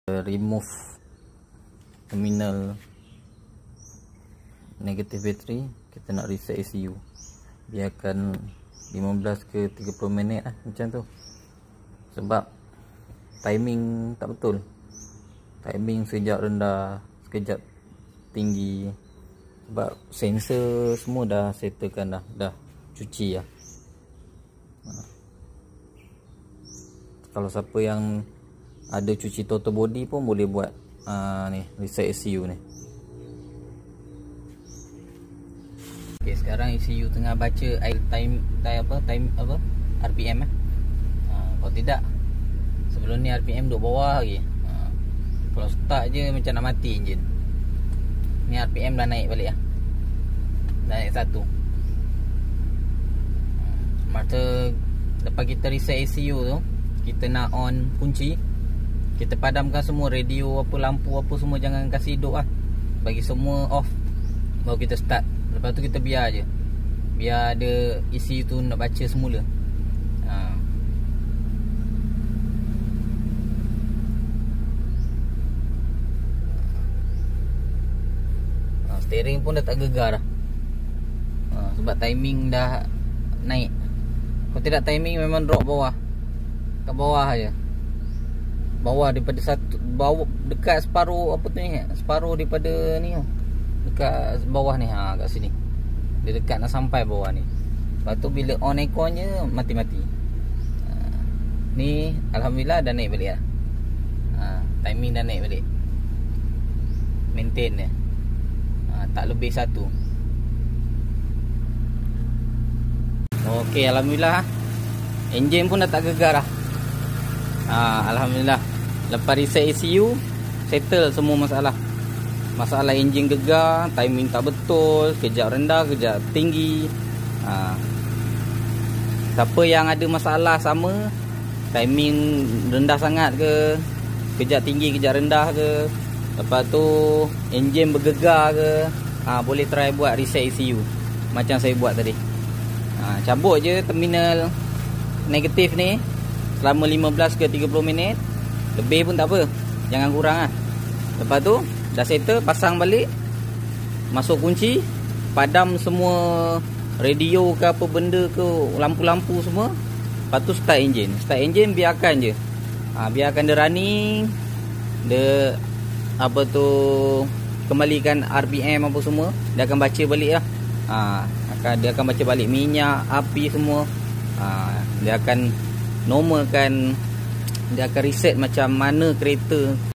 remove terminal negative battery. Kita nak reset ECU, biarkan 15 ke 30 minit lah, macam tu. Sebab timing tak betul. Timing sekejap rendah, sekejap tinggi. Sebab sensor semua dah settlekan dah cuci lah. Kalau siapa yang ada cuci total body pun boleh buat ni reset ECU ni. Okay, sekarang ECU tengah baca time RPM kalau tidak, sebelum ni RPM duduk bawah lagi. Kalau start je macam nak mati enjin. Ni RPM dah naik balik lah. Dah naik 1. Masa lepas kita reset ECU tu, kita nak on kunci, kita padamkan semua radio apa, lampu apa semua, jangan kasih hidup lah. Bagi semua off, baru kita start. Lepas tu kita biar je, biar ada ECU tu nak baca semula. Steering pun dah tak gegar dah. Sebab timing dah naik. Kalau tidak, timing memang drop bawah. Kat bawah aja. Bawah daripada satu, bawah dekat separuh apa tu ni, separuh daripada ni, dekat bawah ni, kat sini. Dia dekat nak sampai bawah ni. Lepas tu bila on aircon je mati-mati. Ni alhamdulillah dah naik balik lah. Timing dah naik balik. Maintain dia. Tak lebih 1. Okey, alhamdulillah. Enjin pun dah tak gegar dah. Alhamdulillah. Lepas reset ECU, settle semua masalah. Masalah enjin gegar, timing tak betul, kejap rendah, kejap tinggi. Siapa yang ada masalah sama, timing rendah sangat ke, kejap tinggi, kejap rendah ke, lepas tu enjin bergegar ke, boleh try buat reset ECU macam saya buat tadi. Cabut je terminal negatif ni selama 15 ke 30 minit. Lebih pun tak apa, jangan kurang lah. Lepas tu dah settle, pasang balik, masuk kunci, padam semua radio ke apa benda ke, lampu-lampu semua. Lepas tu start enjin. Start enjin, biarkan je, biarkan dia running. Dia apa tu, kembalikan RPM apa semua, dia akan baca balik lah. Dia akan baca balik minyak, api semua. Dia akan normalkan, dia akan reset macam mana kereta